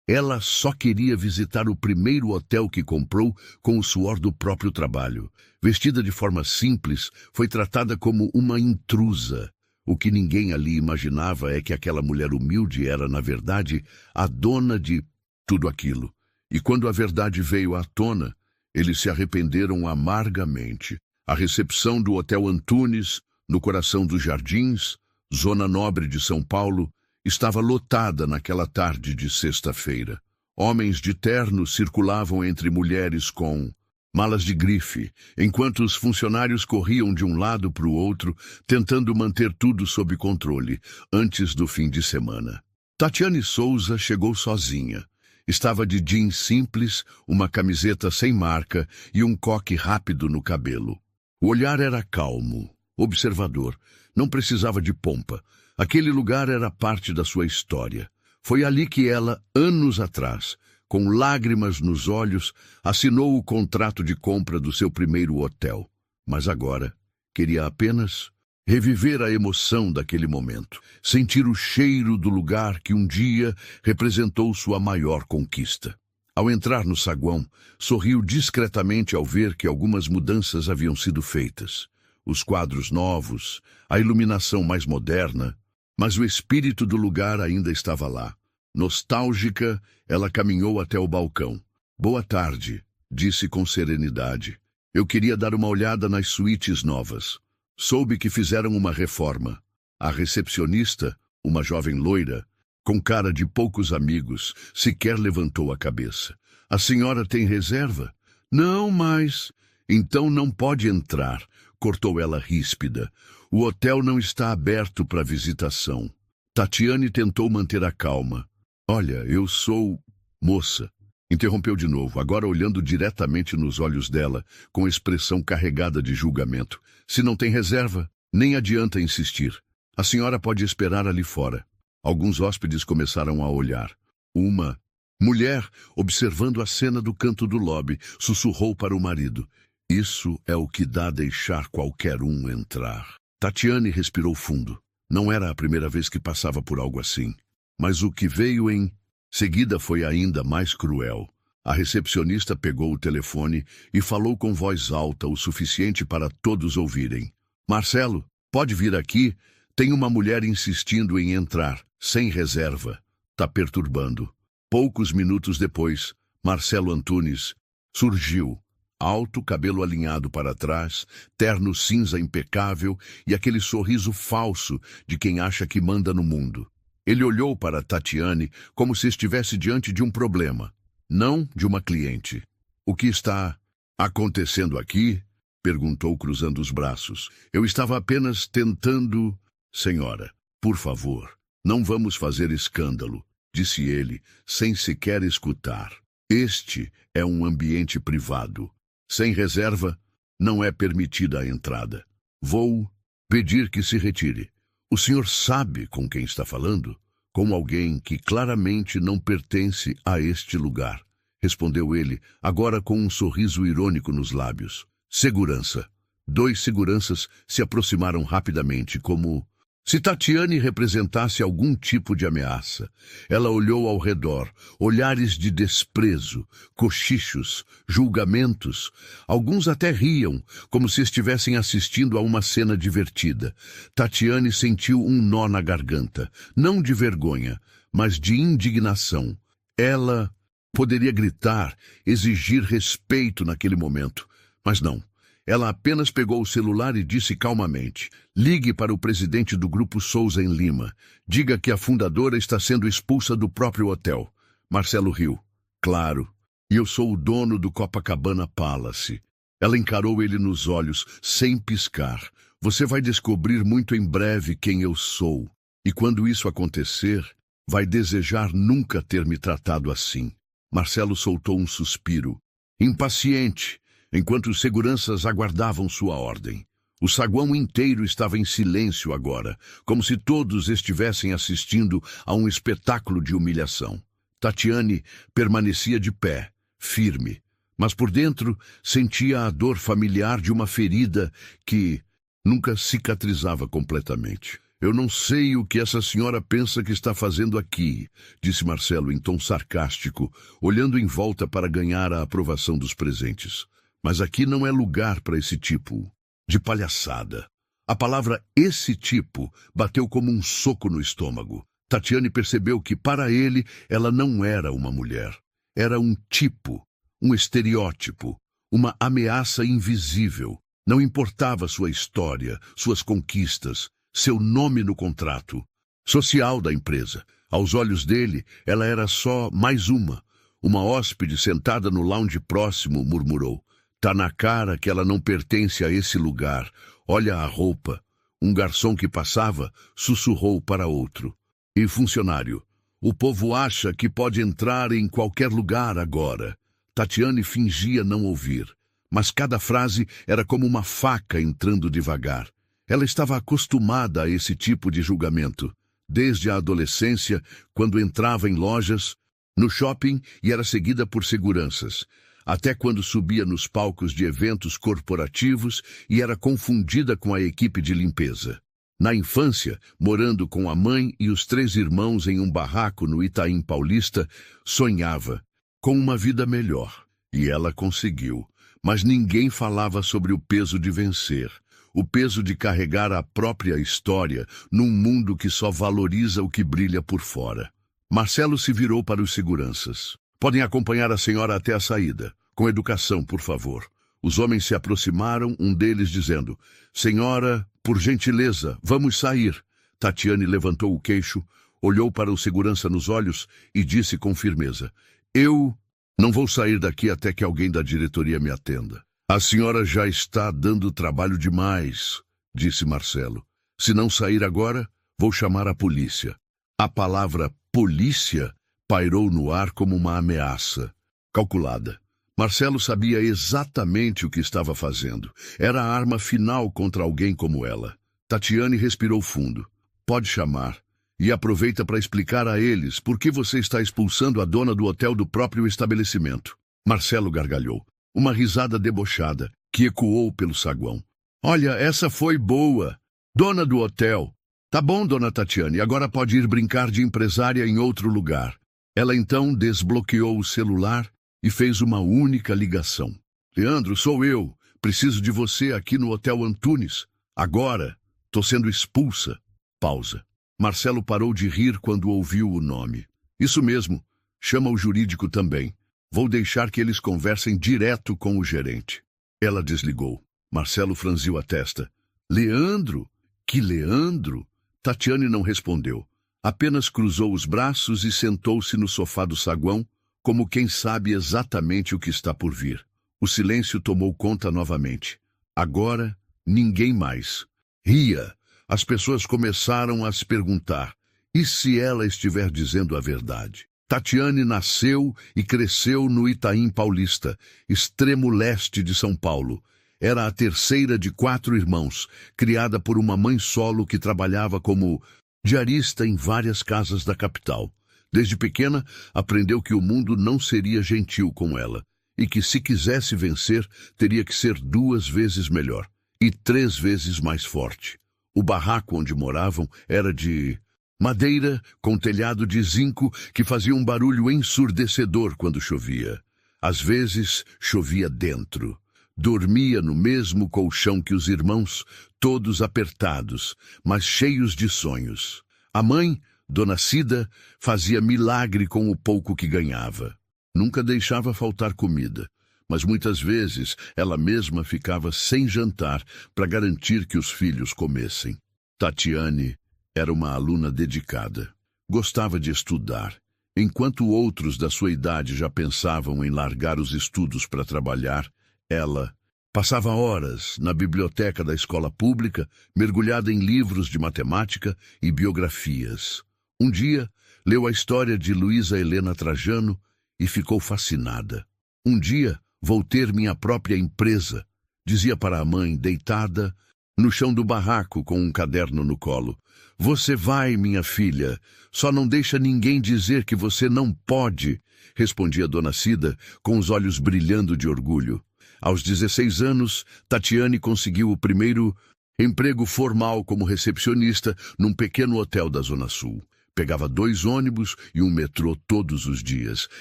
Ela só queria visitar o primeiro hotel que comprou com o suor do próprio trabalho. Vestida de forma simples, foi tratada como uma intrusa. O que ninguém ali imaginava é que aquela mulher humilde era, na verdade, a dona de tudo aquilo. E quando a verdade veio à tona, eles se arrependeram amargamente. A recepção do Hotel Antunes, no coração dos Jardins, zona nobre de São Paulo, estava lotada naquela tarde de sexta-feira. Homens de terno circulavam entre mulheres com malas de grife, enquanto os funcionários corriam de um lado para o outro, tentando manter tudo sob controle, antes do fim de semana. Tatiane Souza chegou sozinha. Estava de jeans simples, uma camiseta sem marca e um coque rápido no cabelo. O olhar era calmo, observador, não precisava de pompa. Aquele lugar era parte da sua história. Foi ali que ela, anos atrás, com lágrimas nos olhos, assinou o contrato de compra do seu primeiro hotel. Mas agora, queria apenas reviver a emoção daquele momento, sentir o cheiro do lugar que um dia representou sua maior conquista. Ao entrar no saguão, sorriu discretamente ao ver que algumas mudanças haviam sido feitas. Os quadros novos, a iluminação mais moderna, mas o espírito do lugar ainda estava lá. Nostálgica, ela caminhou até o balcão. "Boa tarde", disse com serenidade. "Eu queria dar uma olhada nas suítes novas. Soube que fizeram uma reforma." A recepcionista, uma jovem loira, com cara de poucos amigos, sequer levantou a cabeça. "A senhora tem reserva?" "Não, mas..." "Então não pode entrar", cortou ela ríspida. "O hotel não está aberto para visitação." Tatiane tentou manter a calma. "Olha, eu sou..." "Moça", interrompeu de novo, agora olhando diretamente nos olhos dela, com expressão carregada de julgamento. "Se não tem reserva, nem adianta insistir. A senhora pode esperar ali fora." Alguns hóspedes começaram a olhar. Uma mulher, observando a cena do canto do lobby, sussurrou para o marido: "Isso é o que dá a deixar qualquer um entrar." Tatiane respirou fundo. Não era a primeira vez que passava por algo assim. Mas o que veio em seguida foi ainda mais cruel. A recepcionista pegou o telefone e falou com voz alta o suficiente para todos ouvirem. "Marcelo, pode vir aqui? Tem uma mulher insistindo em entrar, sem reserva. Tá perturbando." Poucos minutos depois, Marcelo Antunes surgiu. Alto, cabelo alinhado para trás, terno cinza impecável e aquele sorriso falso de quem acha que manda no mundo. Ele olhou para Tatiane como se estivesse diante de um problema, não de uma cliente. "O que está acontecendo aqui?" perguntou cruzando os braços. "Eu estava apenas tentando..." "Senhora, por favor, não vamos fazer escândalo", disse ele, sem sequer escutar. "Este é um ambiente privado. Sem reserva, não é permitida a entrada. Vou pedir que se retire." "O senhor sabe com quem está falando?" "Com alguém que claramente não pertence a este lugar", respondeu ele, agora com um sorriso irônico nos lábios. "Segurança." 2 seguranças se aproximaram rapidamente, como se Tatiane representasse algum tipo de ameaça. Ela olhou ao redor, olhares de desprezo, cochichos, julgamentos. Alguns até riam, como se estivessem assistindo a uma cena divertida. Tatiane sentiu um nó na garganta, não de vergonha, mas de indignação. Ela poderia gritar, exigir respeito naquele momento, mas não. Ela apenas pegou o celular e disse calmamente: "Ligue para o presidente do Grupo Souza em Lima. Diga que a fundadora está sendo expulsa do próprio hotel." Marcelo riu. "Claro, e eu sou o dono do Copacabana Palace." Ela encarou ele nos olhos, sem piscar. "Você vai descobrir muito em breve quem eu sou. E quando isso acontecer, vai desejar nunca ter me tratado assim." Marcelo soltou um suspiro, impaciente, enquanto os seguranças aguardavam sua ordem. O saguão inteiro estava em silêncio agora, como se todos estivessem assistindo a um espetáculo de humilhação. Tatiane permanecia de pé, firme, mas por dentro sentia a dor familiar de uma ferida que nunca cicatrizava completamente. Eu não sei o que essa senhora pensa que está fazendo aqui, disse Marcelo em tom sarcástico, olhando em volta para ganhar a aprovação dos presentes. Mas aqui não é lugar para esse tipo de palhaçada. A palavra esse tipo bateu como um soco no estômago. Tatiane percebeu que, para ele, ela não era uma mulher. Era um tipo, um estereótipo, uma ameaça invisível. Não importava sua história, suas conquistas, seu nome no contrato social da empresa. Aos olhos dele, ela era só mais uma. Uma hóspede sentada no lounge próximo murmurou. Tá na cara que ela não pertence a esse lugar. Olha a roupa. Um garçom que passava sussurrou para outro. E funcionário, o povo acha que pode entrar em qualquer lugar agora. Tatiane fingia não ouvir, mas cada frase era como uma faca entrando devagar. Ela estava acostumada a esse tipo de julgamento, desde a adolescência, quando entrava em lojas, no shopping e era seguida por seguranças, até quando subia nos palcos de eventos corporativos e era confundida com a equipe de limpeza. Na infância, morando com a mãe e os 3 irmãos em um barraco no Itaim Paulista, sonhava com uma vida melhor. E ela conseguiu. Mas ninguém falava sobre o peso de vencer, o peso de carregar a própria história num mundo que só valoriza o que brilha por fora. Marcelo se virou para os seguranças. Podem acompanhar a senhora até a saída. Com educação, por favor. Os homens se aproximaram, um deles dizendo, senhora, por gentileza, vamos sair. Tatiane levantou o queixo, olhou para o segurança nos olhos e disse com firmeza, eu não vou sair daqui até que alguém da diretoria me atenda. A senhora já está dando trabalho demais, disse Marcelo. Se não sair agora, vou chamar a polícia. A palavra polícia pairou no ar como uma ameaça, calculada. Marcelo sabia exatamente o que estava fazendo. Era a arma final contra alguém como ela. Tatiane respirou fundo. Pode chamar. E aproveita para explicar a eles por que você está expulsando a dona do hotel do próprio estabelecimento. Marcelo gargalhou. Uma risada debochada, que ecoou pelo saguão. Olha, essa foi boa. Dona do hotel. Tá bom, dona Tatiane, agora pode ir brincar de empresária em outro lugar. Ela então desbloqueou o celular e fez uma única ligação. Leandro, sou eu. Preciso de você aqui no Hotel Antunes. Agora. Tô sendo expulsa. Pausa. Marcelo parou de rir quando ouviu o nome. Isso mesmo. Chama o jurídico também. Vou deixar que eles conversem direto com o gerente. Ela desligou. Marcelo franziu a testa. Leandro? Que Leandro? Tatiane não respondeu. Apenas cruzou os braços e sentou-se no sofá do saguão, como quem sabe exatamente o que está por vir. O silêncio tomou conta novamente. Agora, ninguém mais. Ria. As pessoas começaram a se perguntar, e se ela estiver dizendo a verdade? Tatiane nasceu e cresceu no Itaim Paulista, extremo leste de São Paulo. Era a terceira de 4 irmãos, criada por uma mãe solo que trabalhava como diarista em várias casas da capital. Desde pequena, aprendeu que o mundo não seria gentil com ela, e que se quisesse vencer, teria que ser 2 vezes melhor, e 3 vezes mais forte. O barraco onde moravam era de madeira com telhado de zinco que fazia um barulho ensurdecedor quando chovia. Às vezes, chovia dentro. Dormia no mesmo colchão que os irmãos, todos apertados, mas cheios de sonhos. A mãe, Dona Cida, fazia milagre com o pouco que ganhava. Nunca deixava faltar comida, mas muitas vezes ela mesma ficava sem jantar para garantir que os filhos comessem. Tatiane era uma aluna dedicada. Gostava de estudar. Enquanto outros da sua idade já pensavam em largar os estudos para trabalhar, ela passava horas na biblioteca da escola pública, mergulhada em livros de matemática e biografias. Um dia, leu a história de Luísa Helena Trajano e ficou fascinada. Um dia, vou ter minha própria empresa, dizia para a mãe, deitada no chão do barraco com um caderno no colo. Você vai, minha filha, só não deixa ninguém dizer que você não pode, respondia Dona Cida, com os olhos brilhando de orgulho. Aos 16 anos, Tatiane conseguiu o primeiro Emprego formal como recepcionista num pequeno hotel da Zona Sul. Pegava 2 ônibus e um metrô todos os dias,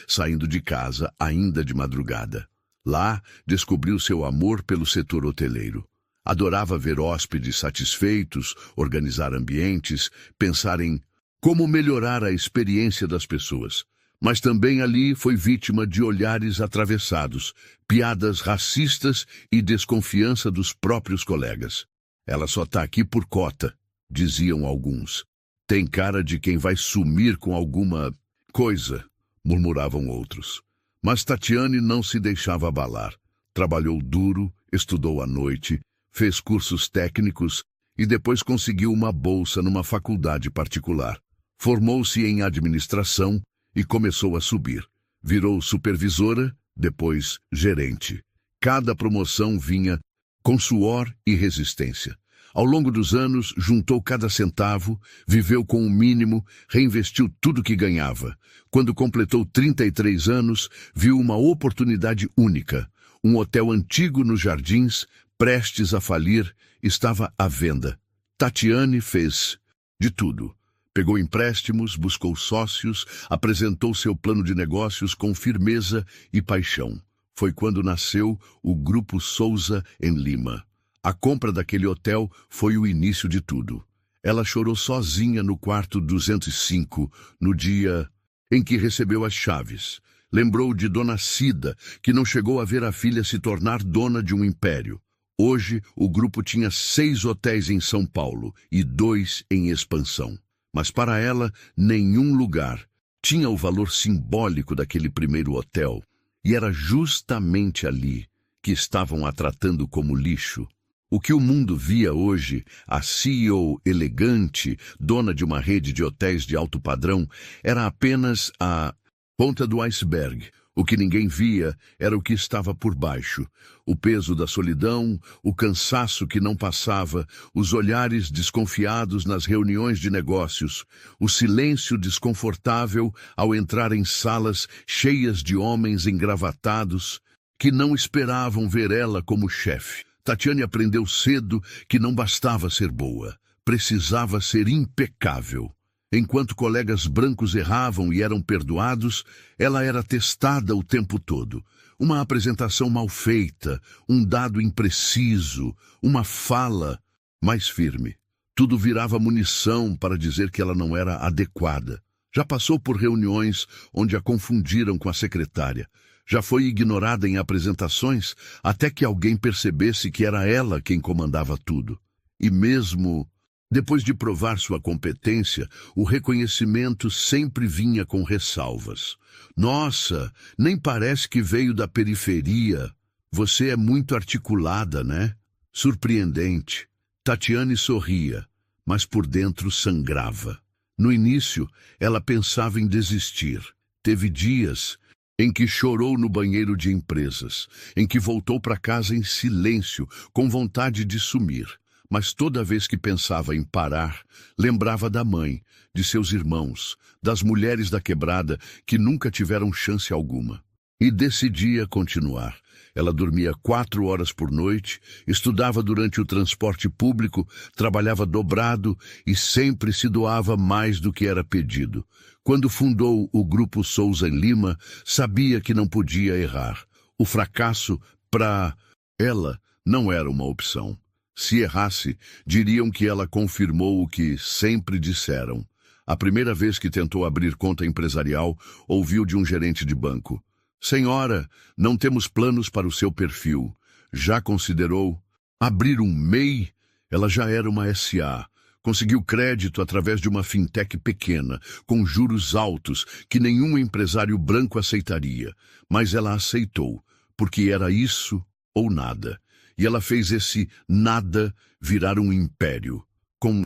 saindo de casa ainda de madrugada. Lá, descobriu seu amor pelo setor hoteleiro. Adorava ver hóspedes satisfeitos, organizar ambientes, pensar em como melhorar a experiência das pessoas. Mas também ali foi vítima de olhares atravessados, piadas racistas e desconfiança dos próprios colegas. Ela só está aqui por cota, diziam alguns. Tem cara de quem vai sumir com alguma coisa, murmuravam outros. Mas Tatiane não se deixava abalar. Trabalhou duro, estudou à noite, fez cursos técnicos e depois conseguiu uma bolsa numa faculdade particular. Formou-se em administração e começou a subir. Virou supervisora, depois gerente. Cada promoção vinha com suor e resistência. Ao longo dos anos, juntou cada centavo, viveu com o mínimo, reinvestiu tudo que ganhava. Quando completou 33 anos, viu uma oportunidade única. Um hotel antigo nos Jardins, prestes a falir, estava à venda. Tatiane fez de tudo. Pegou empréstimos, buscou sócios, apresentou seu plano de negócios com firmeza e paixão. Foi quando nasceu o Grupo Souza em Lima. A compra daquele hotel foi o início de tudo. Ela chorou sozinha no quarto 205, no dia em que recebeu as chaves. Lembrou de Dona Cida, que não chegou a ver a filha se tornar dona de um império. Hoje, o grupo tinha 6 hotéis em São Paulo e 2 em expansão. Mas para ela, nenhum lugar tinha o valor simbólico daquele primeiro hotel. E era justamente ali que estavam a tratando como lixo. O que o mundo via hoje, a CEO elegante, dona de uma rede de hotéis de alto padrão, era apenas a ponta do iceberg. O que ninguém via era o que estava por baixo. O peso da solidão, o cansaço que não passava, os olhares desconfiados nas reuniões de negócios, o silêncio desconfortável ao entrar em salas cheias de homens engravatados que não esperavam ver ela como chefe. Tatiane aprendeu cedo que não bastava ser boa, precisava ser impecável. Enquanto colegas brancos erravam e eram perdoados, ela era testada o tempo todo. Uma apresentação mal feita, um dado impreciso, uma fala mais firme. Tudo virava munição para dizer que ela não era adequada. Já passou por reuniões onde a confundiram com a secretária. Já foi ignorada em apresentações até que alguém percebesse que era ela quem comandava tudo. E mesmo depois de provar sua competência, o reconhecimento sempre vinha com ressalvas. Nossa, nem parece que veio da periferia. Você é muito articulada, né? Surpreendente. Tatiane sorria, mas por dentro sangrava. No início, ela pensava em desistir. Teve dias em que chorou no banheiro de empresas, em que voltou para casa em silêncio, com vontade de sumir. Mas toda vez que pensava em parar, lembrava da mãe, de seus irmãos, das mulheres da quebrada que nunca tiveram chance alguma. E decidia continuar. Ela dormia 4 horas por noite, estudava durante o transporte público, trabalhava dobrado e sempre se doava mais do que era pedido. Quando fundou o Grupo Souza em Lima, sabia que não podia errar. O fracasso, para ela, não era uma opção. Se errasse, diriam que ela confirmou o que sempre disseram. A primeira vez que tentou abrir conta empresarial, ouviu de um gerente de banco: "Senhora, não temos planos para o seu perfil. Já considerou abrir um MEI?" Ela já era uma SA. Conseguiu crédito através de uma fintech pequena, com juros altos, que nenhum empresário branco aceitaria. Mas ela aceitou, porque era isso ou nada. E ela fez esse nada virar um império. Com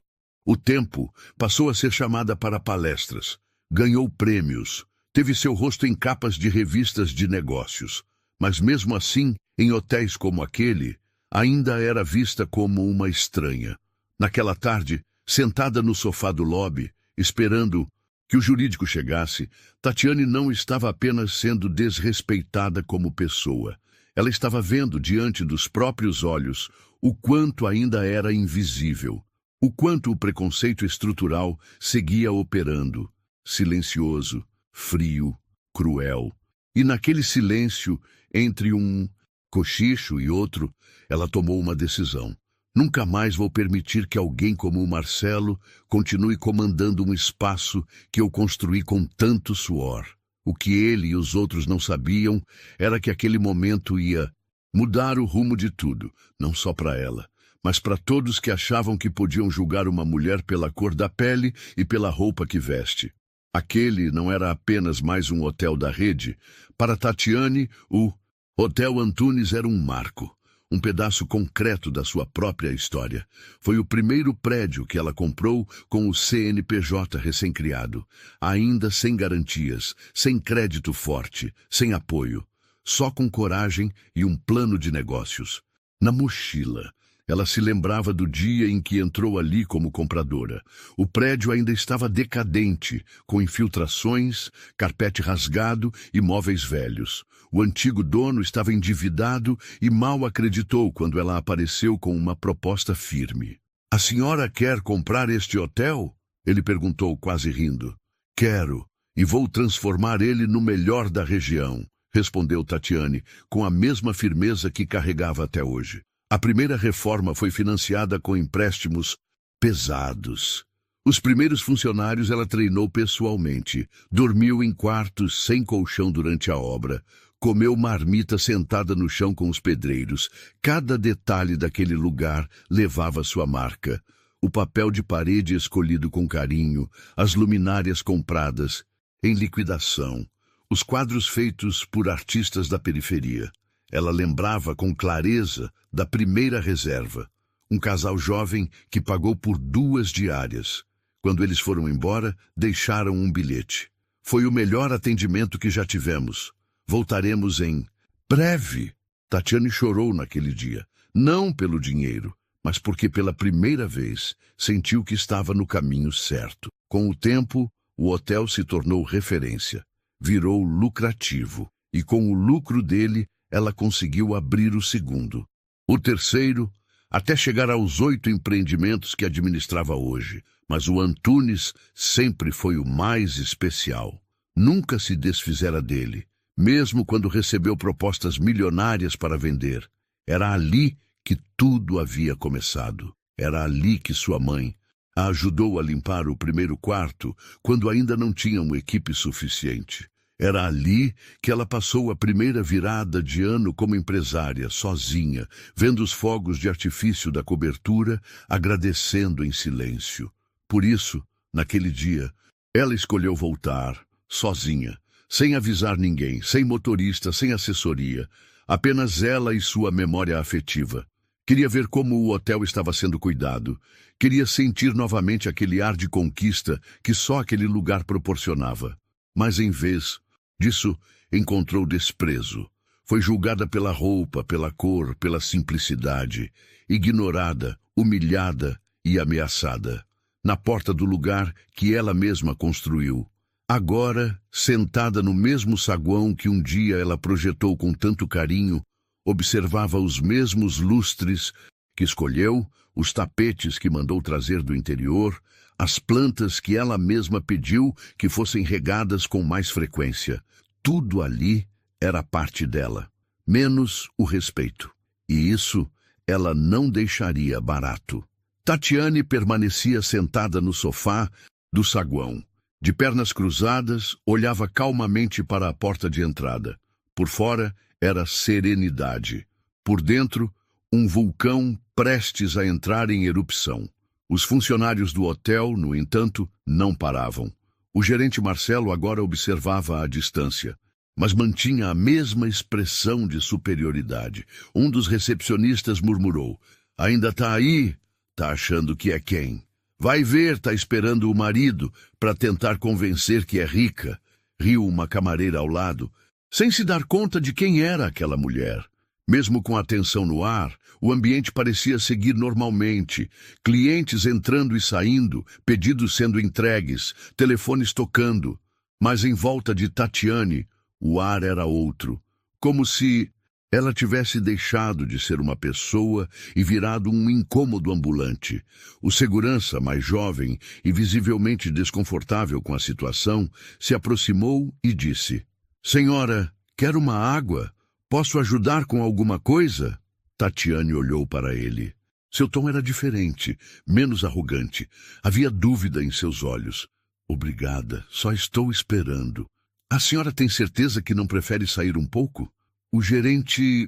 o tempo, passou a ser chamada para palestras. Ganhou prêmios. Teve seu rosto em capas de revistas de negócios. Mas mesmo assim, em hotéis como aquele, ainda era vista como uma estranha. Naquela tarde, sentada no sofá do lobby, esperando que o jurídico chegasse, Tatiane não estava apenas sendo desrespeitada como pessoa. Ela estava vendo diante dos próprios olhos o quanto ainda era invisível, o quanto o preconceito estrutural seguia operando, silencioso, frio, cruel. E naquele silêncio, entre um cochicho e outro, ela tomou uma decisão. Nunca mais vou permitir que alguém como o Marcelo continue comandando um espaço que eu construí com tanto suor. O que ele e os outros não sabiam era que aquele momento ia mudar o rumo de tudo, não só para ela, mas para todos que achavam que podiam julgar uma mulher pela cor da pele e pela roupa que veste. Aquele não era apenas mais um hotel da rede. Para Tatiane, o Hotel Antunes era um marco, um pedaço concreto da sua própria história. Foi o primeiro prédio que ela comprou com o CNPJ recém-criado, ainda sem garantias, sem crédito forte, sem apoio, só com coragem e um plano de negócios. Na mochila, ela se lembrava do dia em que entrou ali como compradora. O prédio ainda estava decadente, com infiltrações, carpete rasgado e móveis velhos. O antigo dono estava endividado e mal acreditou quando ela apareceu com uma proposta firme. "A senhora quer comprar este hotel?" Ele perguntou, quase rindo. "Quero, e vou transformar ele no melhor da região", respondeu Tatiane, com a mesma firmeza que carregava até hoje. A primeira reforma foi financiada com empréstimos pesados. Os primeiros funcionários ela treinou pessoalmente, dormiu em quartos sem colchão durante a obra, comeu marmita sentada no chão com os pedreiros. Cada detalhe daquele lugar levava sua marca. O papel de parede escolhido com carinho, as luminárias compradas em liquidação, os quadros feitos por artistas da periferia. Ela lembrava com clareza da primeira reserva, um casal jovem que pagou por 2 diárias. Quando eles foram embora, deixaram um bilhete. "Foi o melhor atendimento que já tivemos. Voltaremos em breve." Tatiane chorou naquele dia, não pelo dinheiro, mas porque pela primeira vez sentiu que estava no caminho certo. Com o tempo, o hotel se tornou referência, virou lucrativo, e com o lucro dele, ela conseguiu abrir o segundo, o terceiro, até chegar aos 8 empreendimentos que administrava hoje. Mas o Antunes sempre foi o mais especial. Nunca se desfizera dele, mesmo quando recebeu propostas milionárias para vender. Era ali que tudo havia começado. Era ali que sua mãe a ajudou a limpar o primeiro quarto, quando ainda não tinha uma equipe suficiente. Era ali que ela passou a primeira virada de ano como empresária, sozinha, vendo os fogos de artifício da cobertura, agradecendo em silêncio. Por isso, naquele dia, ela escolheu voltar, sozinha, sem avisar ninguém, sem motorista, sem assessoria, apenas ela e sua memória afetiva. Queria ver como o hotel estava sendo cuidado. Queria sentir novamente aquele ar de conquista que só aquele lugar proporcionava. Mas em vez disso, encontrou desprezo. Foi julgada pela roupa, pela cor, pela simplicidade, ignorada, humilhada e ameaçada. Na porta do lugar que ela mesma construiu. Agora, sentada no mesmo saguão que um dia ela projetou com tanto carinho, observava os mesmos lustres que escolheu, os tapetes que mandou trazer do interior, as plantas que ela mesma pediu que fossem regadas com mais frequência. Tudo ali era parte dela, menos o respeito. E isso ela não deixaria barato. Tatiane permanecia sentada no sofá do saguão. De pernas cruzadas, olhava calmamente para a porta de entrada. Por fora era serenidade. Por dentro, um vulcão prestes a entrar em erupção. Os funcionários do hotel, no entanto, não paravam. O gerente Marcelo agora observava à distância, mas mantinha a mesma expressão de superioridade. Um dos recepcionistas murmurou: "Ainda tá aí? Tá achando que é quem? Vai ver, tá esperando o marido para tentar convencer que é rica." Riu uma camareira ao lado, sem se dar conta de quem era aquela mulher. Mesmo com a tensão no ar, o ambiente parecia seguir normalmente. Clientes entrando e saindo, pedidos sendo entregues, telefones tocando. Mas em volta de Tatiane, o ar era outro. Como se ela tivesse deixado de ser uma pessoa e virado um incômodo ambulante. O segurança, mais jovem e visivelmente desconfortável com a situação, se aproximou e disse: Senhora, quer uma água? Posso ajudar com alguma coisa? Tatiane olhou para ele. Seu tom era diferente, menos arrogante. Havia dúvida em seus olhos. Obrigada, só estou esperando. A senhora tem certeza que não prefere sair um pouco? O gerente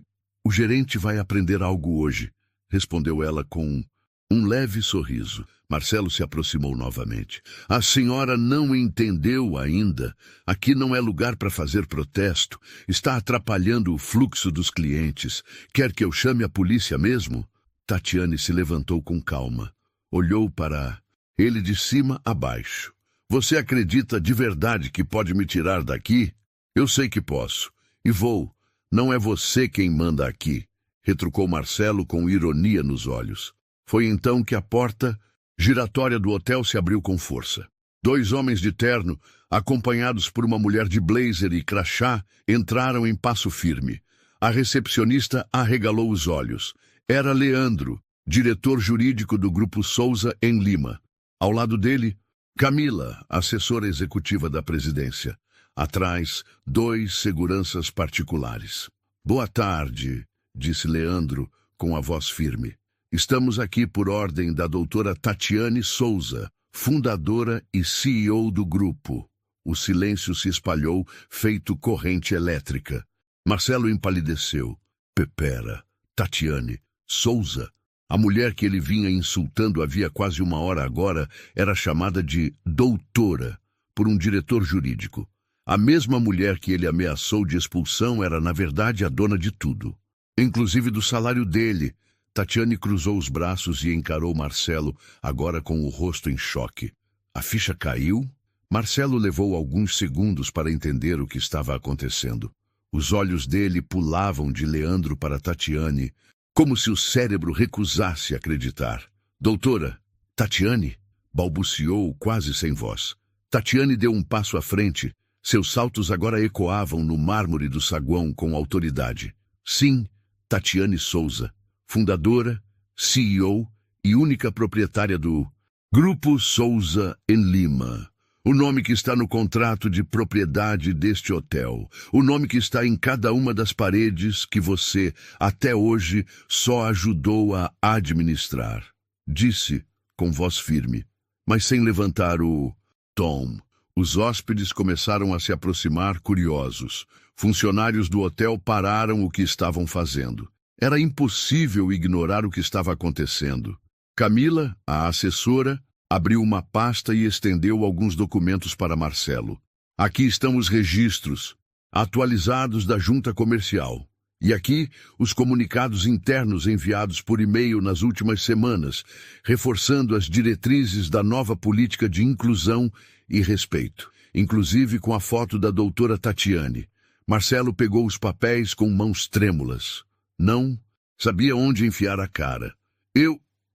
vai aprender algo hoje, respondeu ela com um leve sorriso. Marcelo se aproximou novamente. A senhora não entendeu ainda. Aqui não é lugar para fazer protesto. Está atrapalhando o fluxo dos clientes. Quer que eu chame a polícia mesmo? Tatiane se levantou com calma. Olhou para ele de cima a baixo. Você acredita de verdade que pode me tirar daqui? Eu sei que posso. E vou. Não é você quem manda aqui, retrucou Marcelo com ironia nos olhos. Foi então que a porta giratória do hotel se abriu com força. 2 homens de terno, acompanhados por uma mulher de blazer e crachá, entraram em passo firme. A recepcionista arregalou os olhos. Era Leandro, diretor jurídico do Grupo Souza em Lima. Ao lado dele, Camila, assessora executiva da presidência. Atrás, 2 seguranças particulares. Boa tarde, disse Leandro com a voz firme. Estamos aqui por ordem da doutora Tatiane Souza, fundadora e CEO do grupo. O silêncio se espalhou, feito corrente elétrica. Marcelo empalideceu. Pepera, Tatiane Souza. A mulher que ele vinha insultando havia quase 1 hora agora era chamada de doutora por um diretor jurídico. A mesma mulher que ele ameaçou de expulsão era, na verdade, a dona de tudo. Inclusive do salário dele. Tatiane cruzou os braços e encarou Marcelo, agora com o rosto em choque. A ficha caiu? Marcelo levou alguns segundos para entender o que estava acontecendo. Os olhos dele pulavam de Leandro para Tatiane, como se o cérebro recusasse acreditar. Doutora, Tatiane? Balbuciou quase sem voz. Tatiane deu um passo à frente. Seus saltos agora ecoavam no mármore do saguão com autoridade. Sim, Tatiane Souza, fundadora, CEO e única proprietária do Grupo Souza em Lima. O nome que está no contrato de propriedade deste hotel. O nome que está em cada uma das paredes que você, até hoje, só ajudou a administrar. Disse, com voz firme, mas sem levantar o tom. Os hóspedes começaram a se aproximar curiosos. Funcionários do hotel pararam o que estavam fazendo. Era impossível ignorar o que estava acontecendo. Camila, a assessora, abriu uma pasta e estendeu alguns documentos para Marcelo. Aqui estão os registros atualizados da junta comercial. E aqui, os comunicados internos enviados por e-mail nas últimas semanas, reforçando as diretrizes da nova política de inclusão e respeito, inclusive com a foto da doutora Tatiane. Marcelo pegou os papéis com mãos trêmulas. Não sabia onde enfiar a cara.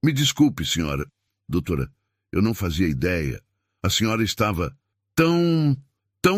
Me desculpe, senhora. Doutora, eu não fazia ideia. A senhora estava tão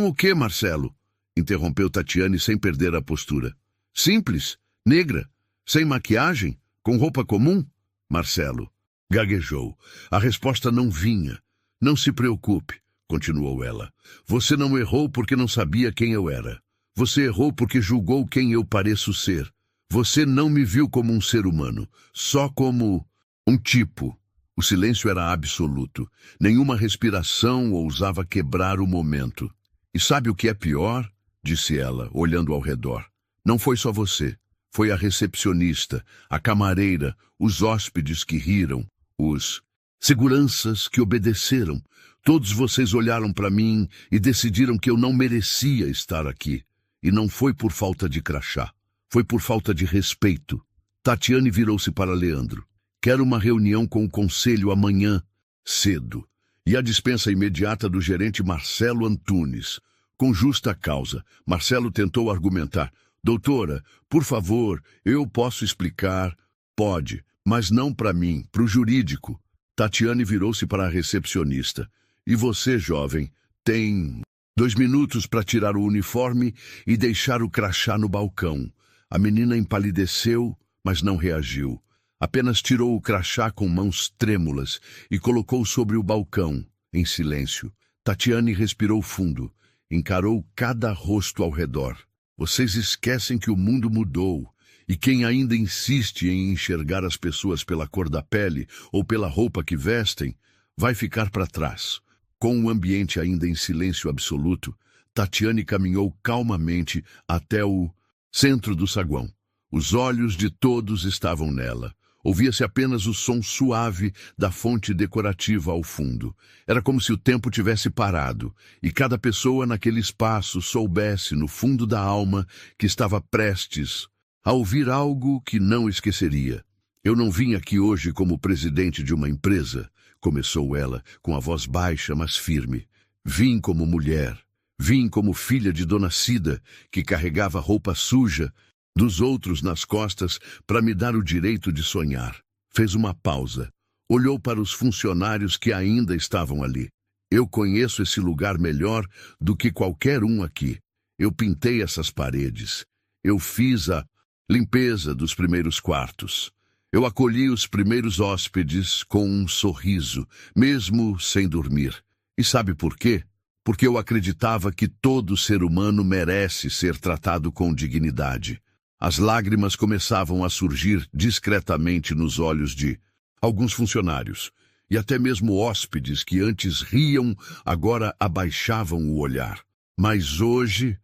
o quê, Marcelo? Interrompeu Tatiane sem perder a postura. Simples, negra, sem maquiagem, com roupa comum? Marcelo gaguejou. A resposta não vinha. Não se preocupe, continuou ela. Você não errou porque não sabia quem eu era. Você errou porque julgou quem eu pareço ser. Você não me viu como um ser humano, só como um tipo. O silêncio era absoluto. Nenhuma respiração ousava quebrar o momento. E sabe o que é pior? Disse ela, olhando ao redor. Não foi só você. Foi a recepcionista, a camareira, os hóspedes que riram, os seguranças que obedeceram. Todos vocês olharam para mim e decidiram que eu não merecia estar aqui. E não foi por falta de crachá. Foi por falta de respeito. Tatiane virou-se para Leandro. Quero uma reunião com o conselho amanhã, cedo. E a dispensa imediata do gerente Marcelo Antunes. Com justa causa. Marcelo tentou argumentar. Doutora, por favor, eu posso explicar. Pode, mas não para mim, para o jurídico. Tatiane virou-se para a recepcionista. E você, jovem, tem 2 minutos para tirar o uniforme e deixar o crachá no balcão. A menina empalideceu, mas não reagiu. Apenas tirou o crachá com mãos trêmulas e colocou sobre o balcão, em silêncio. Tatiane respirou fundo, encarou cada rosto ao redor. Vocês esquecem que o mundo mudou, e quem ainda insiste em enxergar as pessoas pela cor da pele ou pela roupa que vestem, vai ficar para trás. Com o ambiente ainda em silêncio absoluto, Tatiane caminhou calmamente até o centro do saguão. Os olhos de todos estavam nela. Ouvia-se apenas o som suave da fonte decorativa ao fundo. Era como se o tempo tivesse parado, e cada pessoa naquele espaço soubesse, no fundo da alma, que estava prestes a ouvir algo que não esqueceria. Eu não vim aqui hoje como presidente de uma empresa, começou ela, com a voz baixa, mas firme. Vim como mulher. Vim como filha de Dona Cida, que carregava roupa suja dos outros nas costas para me dar o direito de sonhar. Fez uma pausa. Olhou para os funcionários que ainda estavam ali. Eu conheço esse lugar melhor do que qualquer um aqui. Eu pintei essas paredes. Eu fiz a limpeza dos primeiros quartos. Eu acolhi os primeiros hóspedes com um sorriso, mesmo sem dormir. E sabe por quê? Porque eu acreditava que todo ser humano merece ser tratado com dignidade. As lágrimas começavam a surgir discretamente nos olhos de alguns funcionários, e até mesmo hóspedes que antes riam, agora abaixavam o olhar. Mas hoje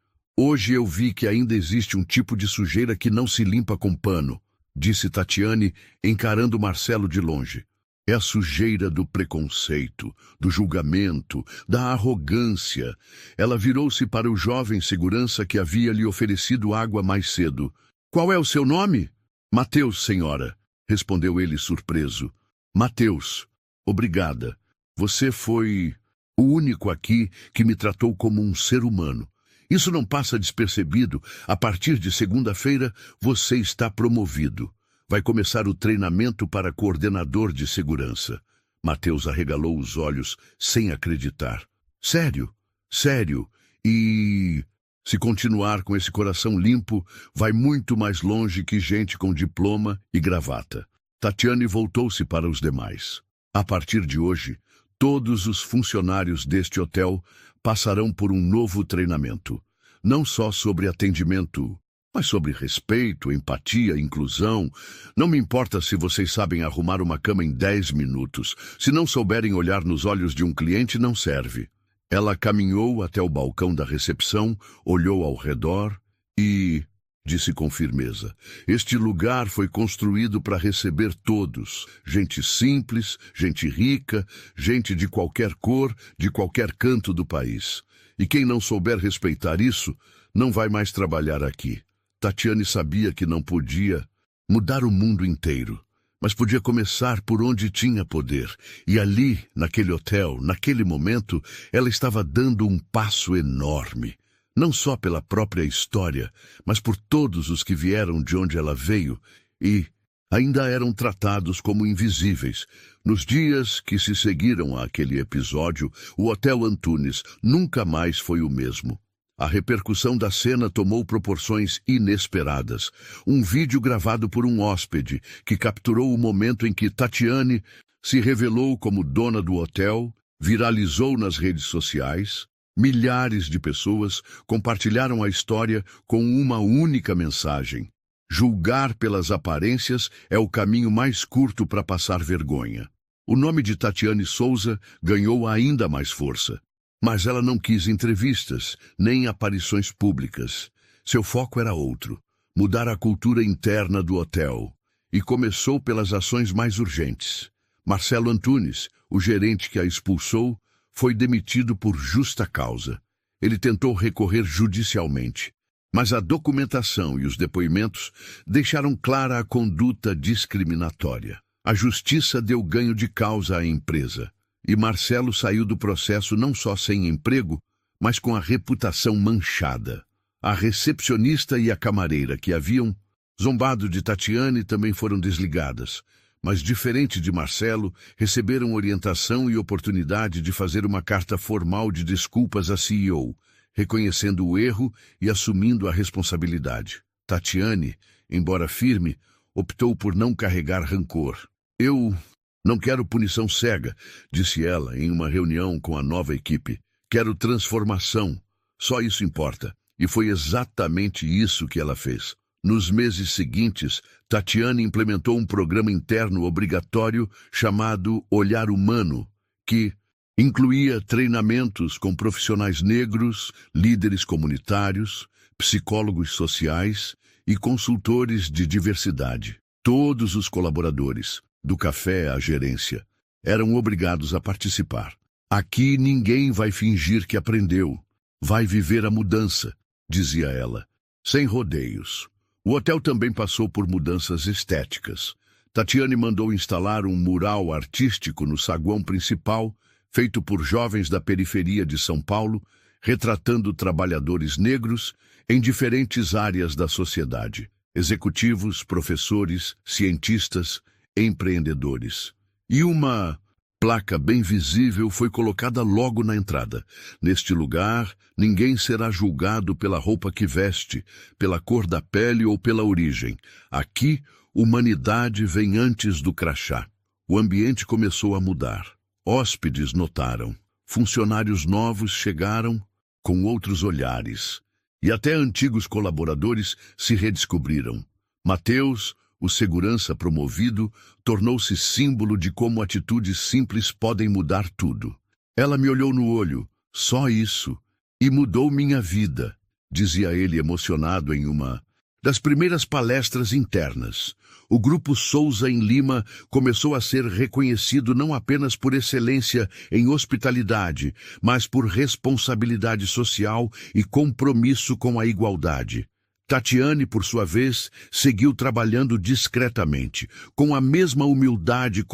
eu vi que ainda existe um tipo de sujeira que não se limpa com pano, disse Tatiane, encarando Marcelo de longe. É a sujeira do preconceito, do julgamento, da arrogância. Ela virou-se para o jovem segurança que havia lhe oferecido água mais cedo. Qual é o seu nome? Mateus, senhora, respondeu ele surpreso. Mateus, obrigada. Você foi o único aqui que me tratou como um ser humano. Isso não passa despercebido. A partir de segunda-feira, você está promovido. Vai começar o treinamento para coordenador de segurança. Mateus arregalou os olhos sem acreditar. Sério? Sério? E se continuar com esse coração limpo, vai muito mais longe que gente com diploma e gravata. Tatiane voltou-se para os demais. A partir de hoje, todos os funcionários deste hotel passarão por um novo treinamento. Não só sobre atendimento, mas sobre respeito, empatia, inclusão. Não me importa se vocês sabem arrumar uma cama em 10 minutos. Se não souberem olhar nos olhos de um cliente, não serve. Ela caminhou até o balcão da recepção, olhou ao redor e disse com firmeza: este lugar foi construído para receber todos. Gente simples, gente rica, gente de qualquer cor, de qualquer canto do país. E quem não souber respeitar isso, não vai mais trabalhar aqui. Tatiane sabia que não podia mudar o mundo inteiro, mas podia começar por onde tinha poder. E ali, naquele hotel, naquele momento, ela estava dando um passo enorme. Não só pela própria história, mas por todos os que vieram de onde ela veio e ainda eram tratados como invisíveis. Nos dias que se seguiram àquele episódio, o Hotel Antunes nunca mais foi o mesmo. A repercussão da cena tomou proporções inesperadas. Um vídeo gravado por um hóspede que capturou o momento em que Tatiane se revelou como dona do hotel viralizou nas redes sociais. Milhares de pessoas compartilharam a história com uma única mensagem: julgar pelas aparências é o caminho mais curto para passar vergonha. O nome de Tatiane Souza ganhou ainda mais força. Mas ela não quis entrevistas, nem aparições públicas. Seu foco era outro: mudar a cultura interna do hotel. E começou pelas ações mais urgentes. Marcelo Antunes, o gerente que a expulsou, foi demitido por justa causa. Ele tentou recorrer judicialmente, mas a documentação e os depoimentos deixaram clara a conduta discriminatória. A justiça deu ganho de causa à empresa. E Marcelo saiu do processo não só sem emprego, mas com a reputação manchada. A recepcionista e a camareira que haviam zombado de Tatiane também foram desligadas, mas, diferente de Marcelo, receberam orientação e oportunidade de fazer uma carta formal de desculpas à CEO, reconhecendo o erro e assumindo a responsabilidade. Tatiane, embora firme, optou por não carregar rancor. Eu não quero punição cega, disse ela em uma reunião com a nova equipe. Quero transformação. Só isso importa. E foi exatamente isso que ela fez. Nos meses seguintes, Tatiane implementou um programa interno obrigatório chamado Olhar Humano, que incluía treinamentos com profissionais negros, líderes comunitários, psicólogos sociais e consultores de diversidade. Todos os colaboradores, do café à gerência, eram obrigados a participar. Aqui ninguém vai fingir que aprendeu. Vai viver a mudança, dizia ela, sem rodeios. O hotel também passou por mudanças estéticas. Tatiane mandou instalar um mural artístico no saguão principal, feito por jovens da periferia de São Paulo, retratando trabalhadores negros em diferentes áreas da sociedade: executivos, professores, cientistas, empreendedores. E uma placa bem visível foi colocada logo na entrada. Neste lugar, ninguém será julgado pela roupa que veste, pela cor da pele ou pela origem. Aqui, humanidade vem antes do crachá. O ambiente começou a mudar. Hóspedes notaram. Funcionários novos chegaram com outros olhares. E até antigos colaboradores se redescobriram. Mateus, o segurança promovido, tornou-se símbolo de como atitudes simples podem mudar tudo. Ela me olhou no olho, só isso, e mudou minha vida, dizia ele emocionado em uma das primeiras palestras internas. O Grupo Souza em Lima começou a ser reconhecido não apenas por excelência em hospitalidade, mas por responsabilidade social e compromisso com a igualdade. Tatiane, por sua vez, seguiu trabalhando discretamente, com a mesma humildade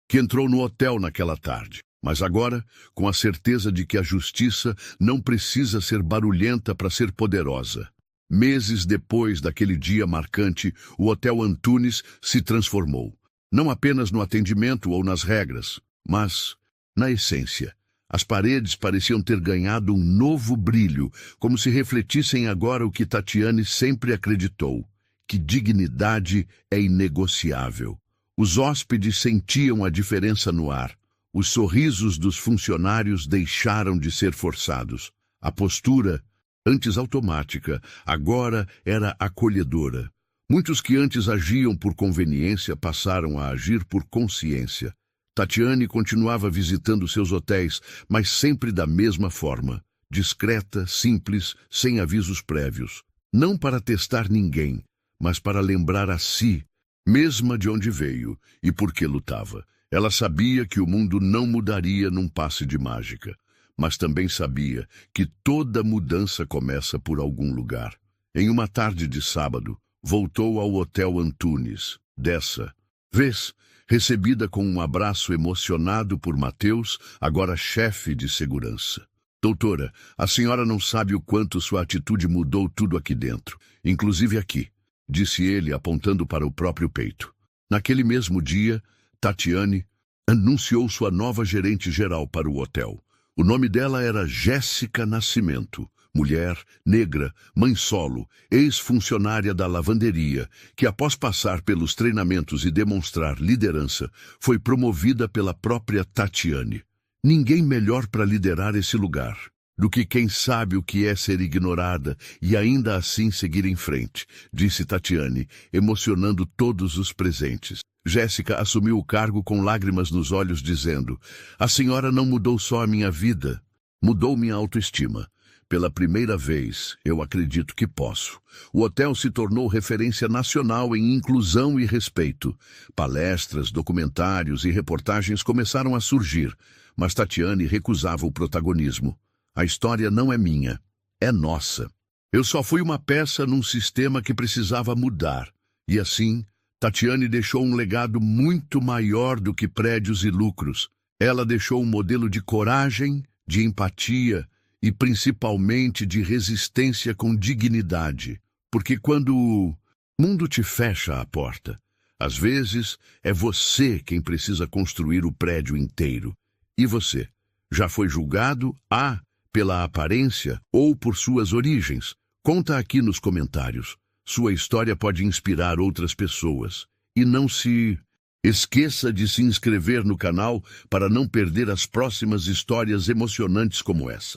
que entrou no hotel naquela tarde. Mas agora, com a certeza de que a justiça não precisa ser barulhenta para ser poderosa. Meses depois daquele dia marcante, o Hotel Antunes se transformou. Não apenas no atendimento ou nas regras, mas na essência. As paredes pareciam ter ganhado um novo brilho, como se refletissem agora o que Tatiane sempre acreditou, que dignidade é inegociável. Os hóspedes sentiam a diferença no ar. Os sorrisos dos funcionários deixaram de ser forçados. A postura, antes automática, agora era acolhedora. Muitos que antes agiam por conveniência passaram a agir por consciência. Tatiane continuava visitando seus hotéis, mas sempre da mesma forma, discreta, simples, sem avisos prévios. Não para testar ninguém, mas para lembrar a si, mesma de onde veio e por que lutava. Ela sabia que o mundo não mudaria num passe de mágica, mas também sabia que toda mudança começa por algum lugar. Em uma tarde de sábado, voltou ao Hotel Antunes. Dessa vez, recebida com um abraço emocionado por Mateus, agora chefe de segurança. Doutora, a senhora não sabe o quanto sua atitude mudou tudo aqui dentro, inclusive aqui, disse ele apontando para o próprio peito. Naquele mesmo dia, Tatiane anunciou sua nova gerente-geral para o hotel. O nome dela era Jéssica Nascimento, mulher, negra, mãe solo, ex-funcionária da lavanderia, que após passar pelos treinamentos e demonstrar liderança, foi promovida pela própria Tatiane. Ninguém melhor para liderar esse lugar do que quem sabe o que é ser ignorada e ainda assim seguir em frente, disse Tatiane, emocionando todos os presentes. Jéssica assumiu o cargo com lágrimas nos olhos, dizendo: "A senhora não mudou só a minha vida, mudou minha autoestima. Pela primeira vez, eu acredito que posso." O hotel se tornou referência nacional em inclusão e respeito. Palestras, documentários e reportagens começaram a surgir, mas Tatiane recusava o protagonismo. "A história não é minha, é nossa. Eu só fui uma peça num sistema que precisava mudar." E assim, Tatiane deixou um legado muito maior do que prédios e lucros. Ela deixou um modelo de coragem, de empatia e principalmente de resistência com dignidade. Porque quando o mundo te fecha a porta, às vezes é você quem precisa construir o prédio inteiro. E você? Já foi julgado, pela aparência ou por suas origens? Conta aqui nos comentários. Sua história pode inspirar outras pessoas. E não se esqueça de se inscrever no canal para não perder as próximas histórias emocionantes como essa.